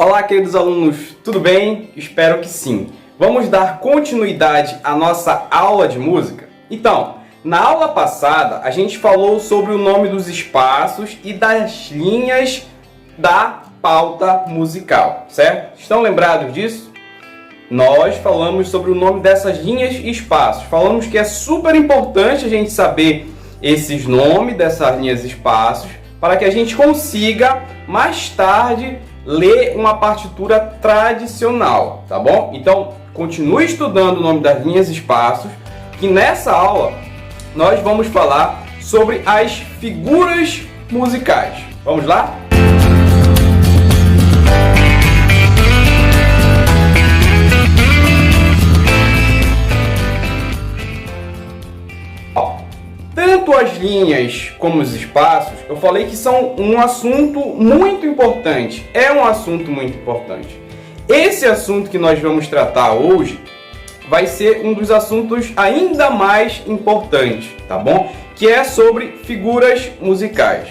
Olá, queridos alunos, tudo bem? Espero que sim. Vamos dar continuidade à nossa aula de música? Então, na aula passada, a gente falou sobre o nome dos espaços e das linhas da pauta musical, certo? Estão lembrados disso? Nós falamos sobre o nome dessas linhas e espaços. Falamos que é super importante a gente saber esses nomes dessas linhas e espaços para que a gente consiga, mais tarde, ler uma partitura tradicional, tá bom? Então, continue estudando o nome das linhas e espaços, que nessa aula nós vamos falar sobre as figuras musicais. Vamos lá? Tanto as linhas como os espaços, eu falei que são um assunto muito importante. É um assunto muito importante. Esse assunto que nós vamos tratar hoje vai ser um dos assuntos ainda mais importantes, tá bom? Que é sobre figuras musicais.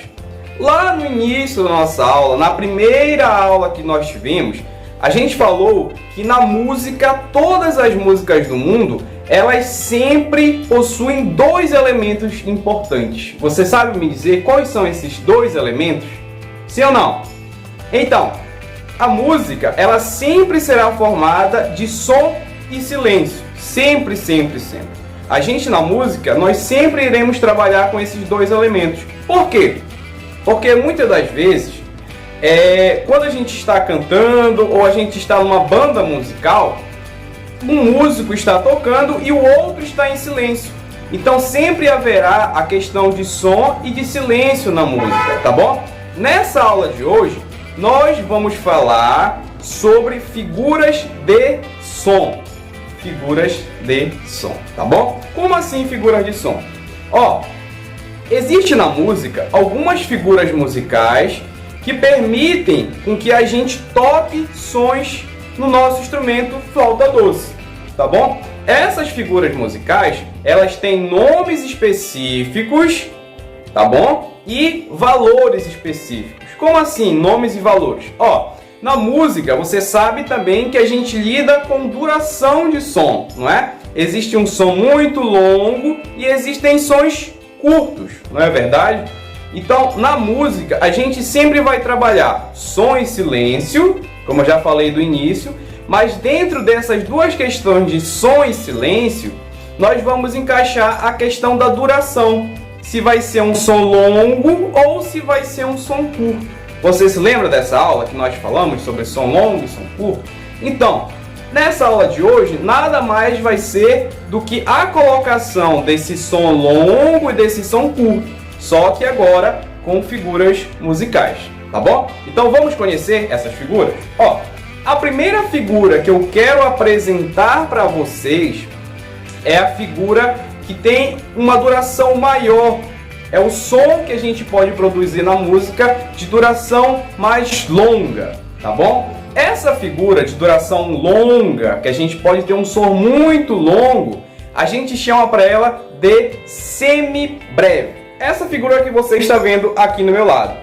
Lá no início da nossa aula, na primeira aula que nós tivemos, a gente falou que na música, todas as músicas do mundo, elas sempre possuem dois elementos importantes. Você sabe me dizer quais são esses dois elementos? Sim ou não? Então, a música, ela sempre será formada de som e silêncio. Sempre, sempre, sempre. A gente na música, nós sempre iremos trabalhar com esses dois elementos. Por quê? Porque muitas das vezes, quando a gente está cantando ou a gente está numa banda musical, um músico está tocando e o outro está em silêncio. Então sempre haverá a questão de som e de silêncio na música, tá bom? Nessa aula de hoje, nós vamos falar sobre figuras de som. Figuras de som, tá bom? Como assim figuras de som? Existe na música algumas figuras musicais que permitem com que a gente toque sons no nosso instrumento flauta doce, tá bom? Essas figuras musicais, elas têm nomes específicos, tá bom? E valores específicos. Como assim, nomes e valores? Na música, você sabe também que a gente lida com duração de som, não é? Existe um som muito longo e existem sons curtos, não é verdade? Então, na música, a gente sempre vai trabalhar som e silêncio, como eu já falei do início, mas dentro dessas duas questões de som e silêncio, nós vamos encaixar a questão da duração. Se vai ser um som longo ou se vai ser um som curto. Você se lembra dessa aula que nós falamos sobre som longo e som curto? Então, nessa aula de hoje, nada mais vai ser do que a colocação desse som longo e desse som curto, só que agora com figuras musicais, tá bom? Então vamos conhecer essas figuras? A primeira figura que eu quero apresentar para vocês é a figura que tem uma duração maior. É o som que a gente pode produzir na música de duração mais longa, tá bom? Essa figura de duração longa, que a gente pode ter um som muito longo, a gente chama para ela de semibreve. Essa figura que você está vendo aqui no meu lado.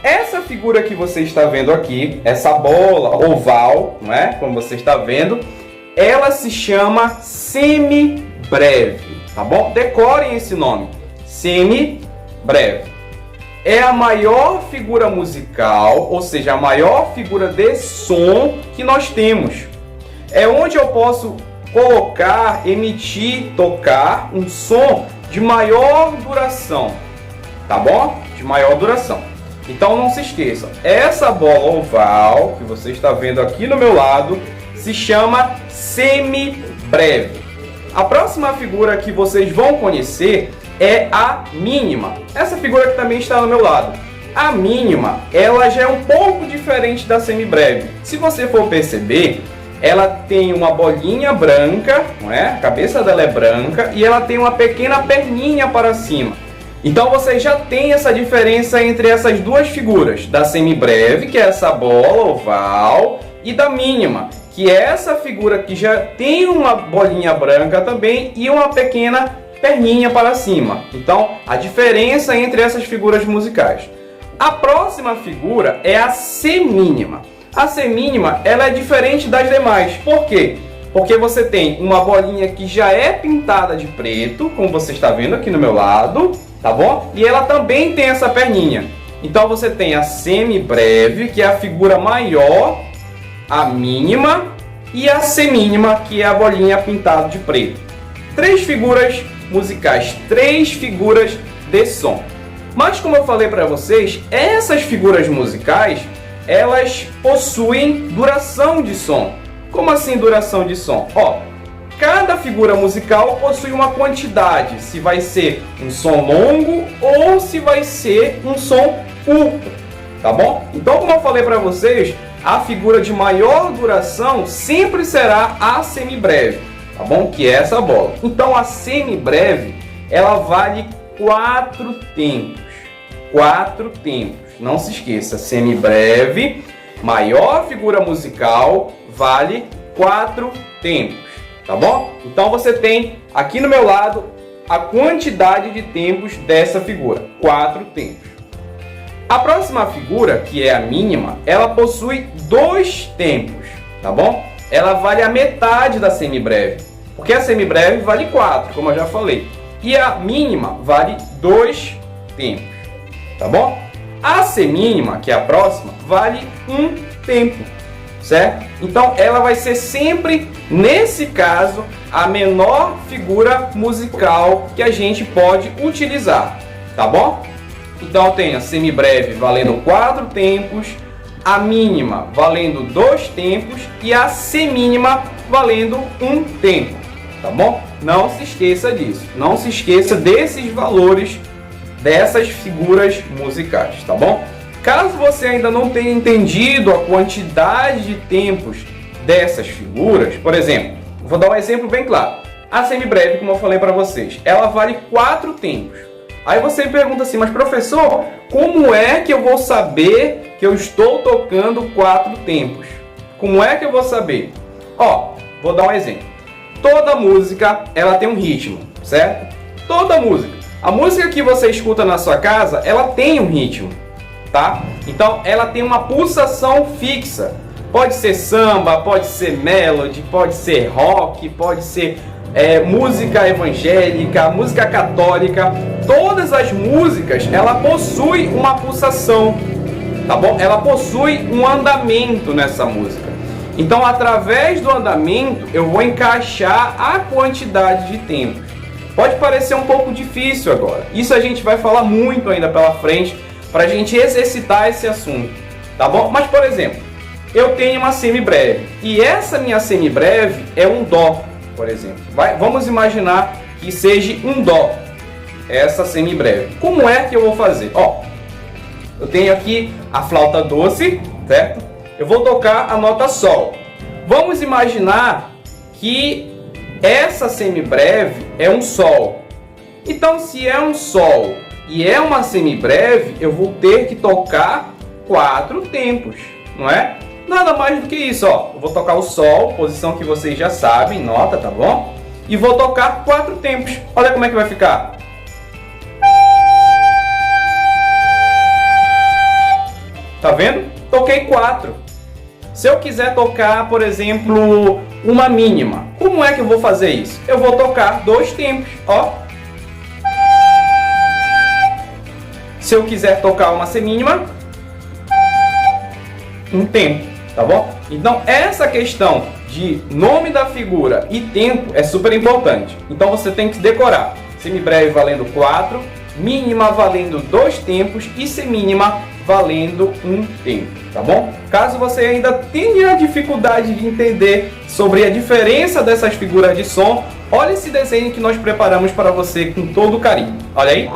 Essa figura que você está vendo aqui, essa bola oval, não é? Como você está vendo, ela se chama semibreve, tá bom? Decorem esse nome, semibreve. É a maior figura musical, ou seja, a maior figura de som que nós temos. É onde eu posso colocar, emitir, tocar um som de maior duração, tá bom? De maior duração. Então não se esqueçam, essa bola oval que você está vendo aqui no meu lado se chama semibreve. A próxima figura que vocês vão conhecer é a mínima. Essa figura que também está no meu lado. A mínima, ela já é um pouco diferente da semibreve. Se você for perceber, ela tem uma bolinha branca, não é? A cabeça dela é branca e ela tem uma pequena perninha para cima. Então você já tem essa diferença entre essas duas figuras, da semibreve, que é essa bola oval, e da mínima, que é essa figura que já tem uma bolinha branca também e uma pequena perninha para cima. Então, a diferença entre essas figuras musicais. A próxima figura é a semínima. A semínima, ela é diferente das demais. Por quê? Porque você tem uma bolinha que já é pintada de preto, como você está vendo aqui no meu lado, tá bom? E ela também tem essa perninha. Então você tem a semibreve, que é a figura maior, a mínima e a semínima, que é a bolinha pintada de preto. 3 figuras musicais, 3 figuras de som. Mas como eu falei para vocês, essas figuras musicais, elas possuem duração de som. Como assim duração de som? Ó, cada figura musical possui uma quantidade, se vai ser um som longo ou se vai ser um som curto, tá bom? Então, como eu falei para vocês, a figura de maior duração sempre será a semibreve, tá bom? Que é essa bola. Então, a semibreve, ela vale 4 tempos. 4 tempos. Não se esqueça, semibreve, maior figura musical, vale 4 tempos, tá bom? Então você tem aqui no meu lado a quantidade de tempos dessa figura, 4 tempos. A próxima figura, que é a mínima, ela possui 2 tempos, tá bom? Ela vale a metade da semibreve, porque a semibreve vale 4, como eu já falei, e a mínima vale 2 tempos, tá bom? A semínima, que é a próxima, vale 1 tempo, certo? Então ela vai ser sempre, nesse caso, a menor figura musical que a gente pode utilizar, tá bom? Então eu tenho a semibreve valendo 4 tempos, a mínima valendo 2 tempos e a semínima valendo 1 tempo, tá bom? Não se esqueça disso, não se esqueça desses valores dessas figuras musicais, tá bom? Caso você ainda não tenha entendido a quantidade de tempos dessas figuras, por exemplo, vou dar um exemplo bem claro. A semibreve, como eu falei para vocês, ela vale 4 tempos. Aí você me pergunta assim, mas professor, como é que eu vou saber que eu estou tocando 4 tempos? Como é que eu vou saber? Ó, vou dar um exemplo. Toda música, ela tem um ritmo, certo? Toda música. A música que você escuta na sua casa, ela tem um ritmo, tá? Então, ela tem uma pulsação fixa. Pode ser samba, pode ser melody, pode ser rock, pode ser música evangélica, música católica. Todas as músicas, ela possui uma pulsação, tá bom? Ela possui um andamento nessa música. Então, através do andamento, eu vou encaixar a quantidade de tempos. Pode parecer um pouco difícil agora. Isso a gente vai falar muito ainda pela frente para a gente exercitar esse assunto, tá bom? Mas, por exemplo, eu tenho uma semibreve e essa minha semibreve é um dó, por exemplo. Vamos imaginar que seja um dó, essa semibreve. Como é que eu vou fazer? Ó, eu tenho aqui a flauta doce, certo? Eu vou tocar a nota sol. Vamos imaginar que essa semibreve é um sol. Então, se é um sol e é uma semibreve, eu vou ter que tocar 4 tempos, não é? Nada mais do que isso, ó. Eu vou tocar o sol, posição que vocês já sabem, nota, tá bom? E vou tocar 4 tempos. Olha como é que vai ficar. Tá vendo? Toquei 4. Se eu quiser tocar, por exemplo, uma mínima, como é que eu vou fazer isso? Eu vou tocar 2 tempos, ó. Se eu quiser tocar uma semínima, 1 tempo, tá bom? Então, essa questão de nome da figura e tempo é super importante. Então, você tem que decorar. Semibreve valendo 4, mínima valendo 2 tempos e semínima valendo 1 tempo, tá bom? Caso você ainda tenha dificuldade de entender sobre a diferença dessas figuras de som, olha esse desenho que nós preparamos para você com todo carinho. Olha aí.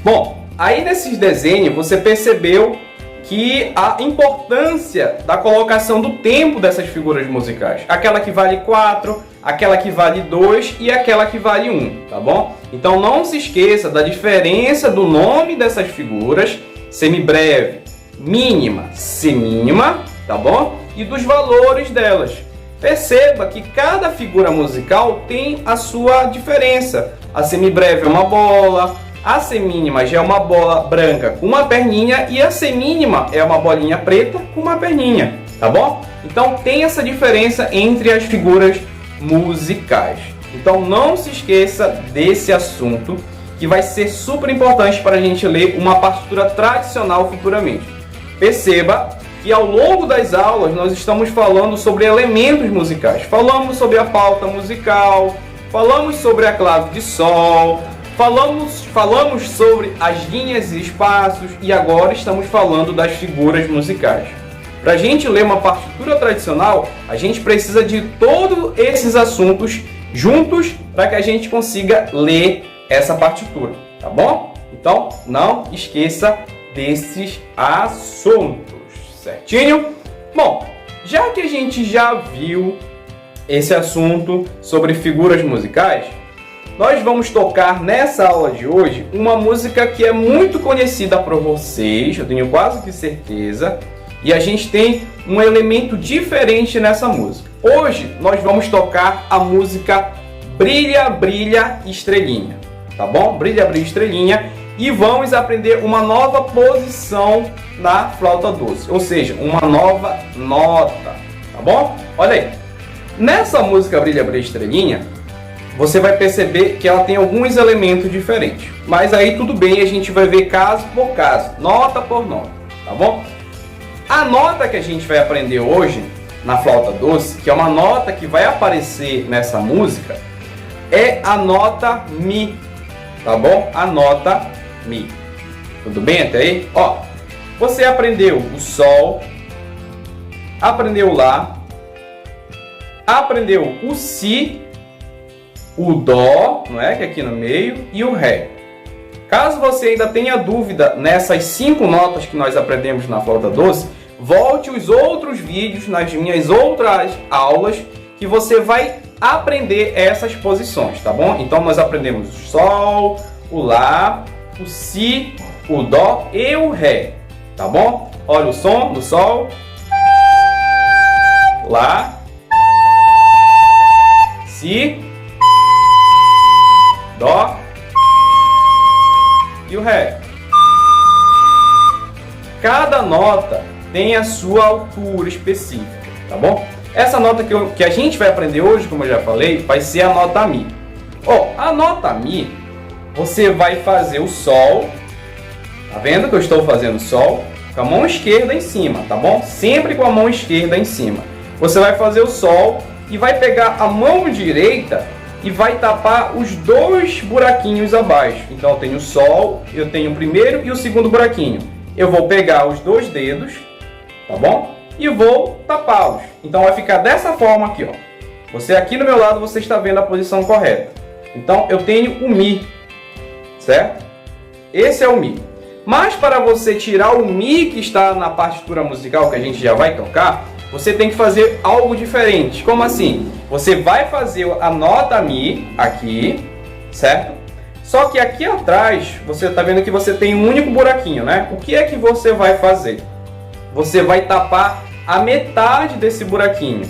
Bom, aí nesses desenhos você percebeu que a importância da colocação do tempo dessas figuras musicais. Aquela que vale 4, aquela que vale 2 e aquela que vale 1, tá bom? Então não se esqueça da diferença do nome dessas figuras, semibreve, mínima, semínima, tá bom? E dos valores delas. Perceba que cada figura musical tem a sua diferença. A semibreve é uma bola, a semínima já é uma bola branca com uma perninha e a semínima é uma bolinha preta com uma perninha, tá bom? Então tem essa diferença entre as figuras musicais. Então não se esqueça desse assunto que vai ser super importante para a gente ler uma partitura tradicional futuramente. Perceba que ao longo das aulas nós estamos falando sobre elementos musicais. Falamos sobre a pauta musical, falamos sobre a clave de sol, falamos sobre as linhas e espaços e agora estamos falando das figuras musicais. Para a gente ler uma partitura tradicional, a gente precisa de todos esses assuntos juntos para que a gente consiga ler essa partitura, tá bom? Então não esqueça desses assuntos, certinho? Bom, já que a gente já viu esse assunto sobre figuras musicais, nós vamos tocar nessa aula de hoje uma música que é muito conhecida por vocês, eu tenho quase que certeza, e a gente tem um elemento diferente nessa música. Hoje nós vamos tocar a música Brilha, Brilha, Estrelinha, tá bom? Brilha, Brilha, Estrelinha, e vamos aprender uma nova posição na flauta doce, ou seja, uma nova nota, tá bom? Olha aí, nessa música Brilha, Brilha, Estrelinha, você vai perceber que ela tem alguns elementos diferentes. Mas aí tudo bem, a gente vai ver caso por caso, nota por nota, tá bom? A nota que a gente vai aprender hoje na flauta doce, que é uma nota que vai aparecer nessa música, é a nota Mi, tá bom? A nota Mi. Tudo bem até aí? Ó, você aprendeu o Sol, aprendeu o Lá, aprendeu o Si, o Dó, não é? Que é aqui no meio, e o Ré. Caso você ainda tenha dúvida nessas 5 notas que nós aprendemos na flauta doce, volte os outros vídeos nas minhas outras aulas que você vai aprender essas posições, tá bom? Então nós aprendemos o Sol, o Lá, o Si, o Dó e o Ré, tá bom? Olha o som do Sol, Lá, Si, Dó e o Ré. Cada nota tem a sua altura específica, tá bom? Essa nota que a gente vai aprender hoje, como eu já falei, vai ser a nota Mi. Ó, a nota Mi, você vai fazer o Sol, tá vendo que eu estou fazendo Sol? Com a mão esquerda em cima, tá bom? Sempre com a mão esquerda em cima. Você vai fazer o Sol e vai pegar a mão direita e vai tapar os 2 buraquinhos abaixo. Então eu tenho o Sol, eu tenho o primeiro e o segundo buraquinho. Eu vou pegar os 2 dedos, tá bom? E vou tapá-los. Então vai ficar dessa forma aqui, ó. Você aqui no meu lado, você está vendo a posição correta. Então eu tenho o Mi, certo? Esse é o Mi. Mas para você tirar o Mi que está na partitura musical que a gente já vai tocar, você tem que fazer algo diferente. Como assim? Você vai fazer a nota Mi aqui, certo? Só que aqui atrás, você está vendo que você tem um único buraquinho, né? O que é que você vai fazer? Você vai tapar a metade desse buraquinho.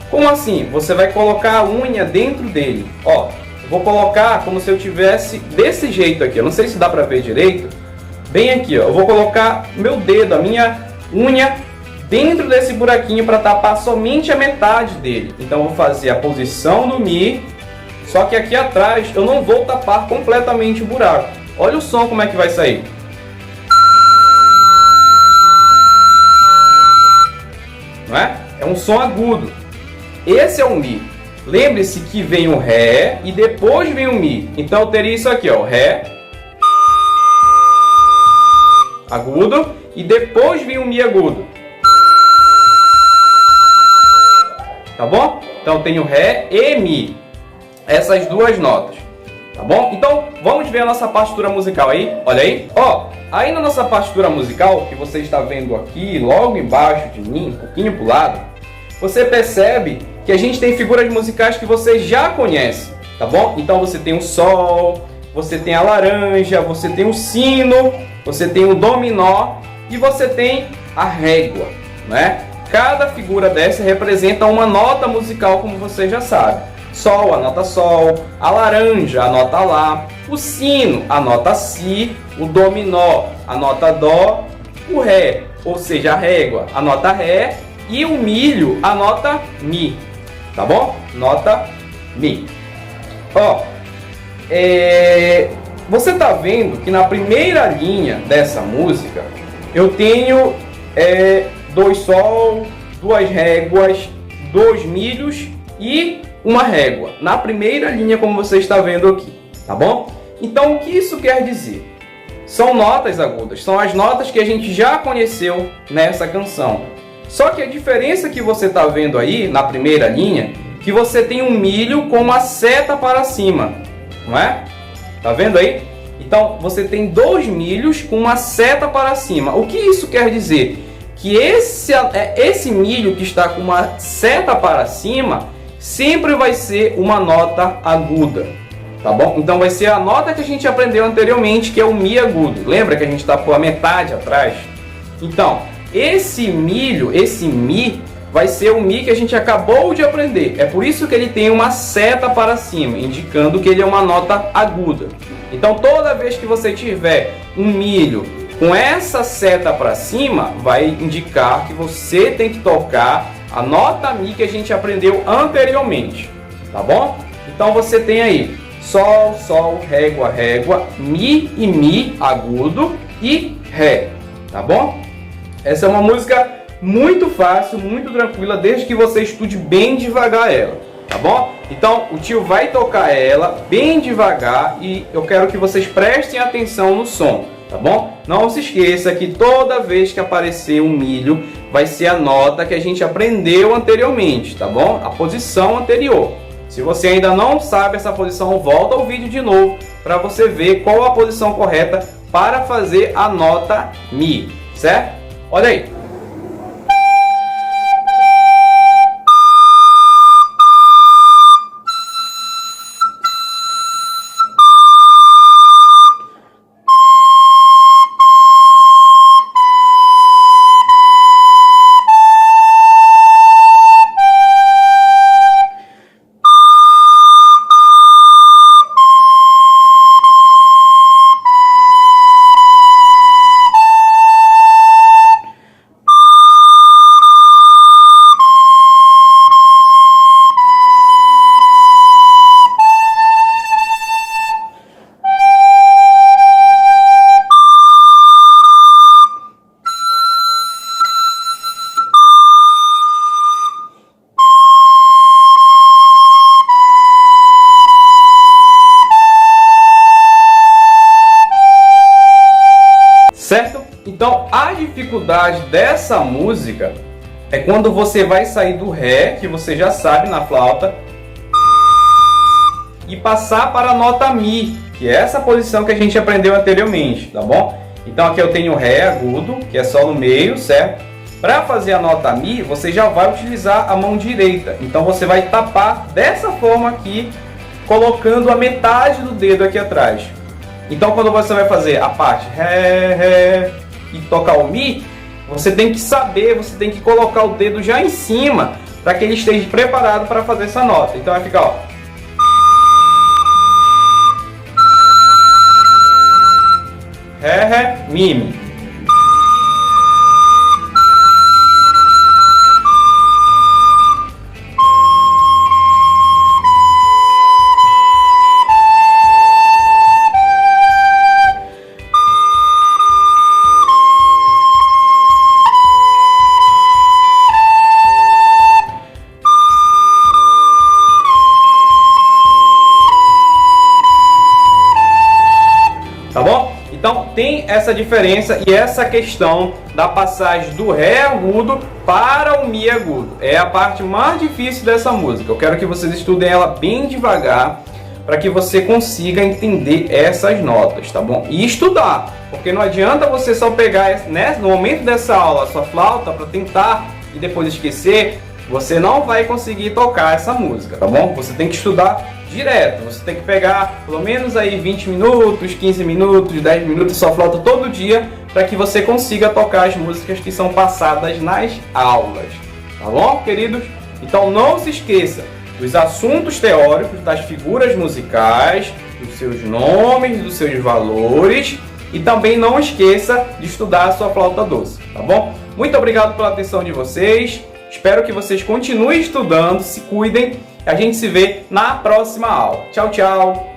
Como assim? Você vai colocar a unha dentro dele. Ó, eu vou colocar como se eu tivesse desse jeito aqui. Eu não sei se dá para ver direito. Bem aqui, ó. Eu vou colocar meu dedo, a minha unha dentro desse buraquinho para tapar somente a metade dele. Então eu vou fazer a posição do Mi, só que aqui atrás eu não vou tapar completamente o buraco. Olha o som como é que vai sair. Não é? É um som agudo. Esse é o Mi. Lembre-se que vem o Ré e depois vem o Mi. Então eu teria isso aqui, ó, Ré agudo e depois vem o Mi agudo. Tá bom? Então eu tenho Ré e Mi. Essas duas notas. tá bom? Então, vamos ver a nossa partitura musical aí, olha aí. Ó, aí na nossa partitura musical, que você está vendo aqui, logo embaixo de mim, um pouquinho pro lado, você percebe que a gente tem figuras musicais que você já conhece, tá bom? Então você tem o sol, você tem a laranja, você tem o sino, você tem o dominó e você tem a régua, né? Cada figura dessa representa uma nota musical, como você já sabe. Sol, a nota Sol, a laranja, a nota Lá, o sino, a nota Si, o dominó, a nota Dó, o Ré, ou seja, a régua, a nota Ré, e o milho, a nota Mi, tá bom? Nota Mi. Ó, você tá vendo que na primeira linha dessa música eu tenho 2 Sol, 2 réguas, 2 milhos e uma régua, na primeira linha, como você está vendo aqui, tá bom? Então, o que isso quer dizer? São notas agudas, são as notas que a gente já conheceu nessa canção. Só que a diferença que você está vendo aí, na primeira linha, que você tem um milho com uma seta para cima, não é? Tá vendo aí? Então, você tem 2 milhos com uma seta para cima. O que isso quer dizer? Que esse milho que está com uma seta para cima sempre vai ser uma nota aguda, tá bom? Então vai ser a nota que a gente aprendeu anteriormente, que é o Mi agudo. Lembra que a gente está por a metade atrás? Então, esse milho, esse Mi, vai ser o Mi que a gente acabou de aprender. É por isso que ele tem uma seta para cima, indicando que ele é uma nota aguda. Então, toda vez que você tiver um milho com essa seta para cima, vai indicar que você tem que tocar a nota Mi que a gente aprendeu anteriormente, tá bom? Então você tem aí Sol, Sol, régua, régua, Mi e Mi agudo e Ré, tá bom? Essa é uma música muito fácil, muito tranquila, desde que você estude bem devagar ela, tá bom? Então o tio vai tocar ela bem devagar e eu quero que vocês prestem atenção no som, tá bom? Não se esqueça que toda vez que aparecer um milho, vai ser a nota que a gente aprendeu anteriormente, tá bom? A posição anterior. Se você ainda não sabe essa posição, volta ao vídeo de novo para você ver qual a posição correta para fazer a nota Mi, certo? Olha aí. Certo? Então a dificuldade dessa música é quando você vai sair do Ré, que você já sabe na flauta, e passar para a nota Mi, que é essa posição que a gente aprendeu anteriormente, tá bom? Então aqui eu tenho Ré agudo, que é só no meio, certo? Para fazer a nota Mi, você já vai utilizar a mão direita. Então você vai tapar dessa forma aqui, colocando a metade do dedo aqui atrás. Então quando você vai fazer a parte Ré, Ré e tocar o Mi, você tem que saber, você tem que colocar o dedo já em cima para que ele esteja preparado para fazer essa nota. Então vai ficar, ó. Ré, Ré, Mi, Mi. Tá bom? Então tem essa diferença e essa questão da passagem do Ré agudo para o Mi agudo. É a parte mais difícil dessa música. Eu quero que vocês estudem ela bem devagar, para que você consiga entender essas notas, tá bom? E estudar, porque não adianta você só pegar, né, no momento dessa aula a sua flauta para tentar e depois esquecer, você não vai conseguir tocar essa música, tá bom? Você tem que estudar direto, você tem que pegar pelo menos aí 20 minutos, 15 minutos, 10 minutos sua flauta todo dia, para que você consiga tocar as músicas que são passadas nas aulas, tá bom, queridos? Então não se esqueça dos assuntos teóricos, das figuras musicais, dos seus nomes, dos seus valores, e também não esqueça de estudar a sua flauta doce, tá bom? Muito obrigado pela atenção de vocês, espero que vocês continuem estudando, se cuidem, a gente se vê na próxima aula. Tchau, tchau!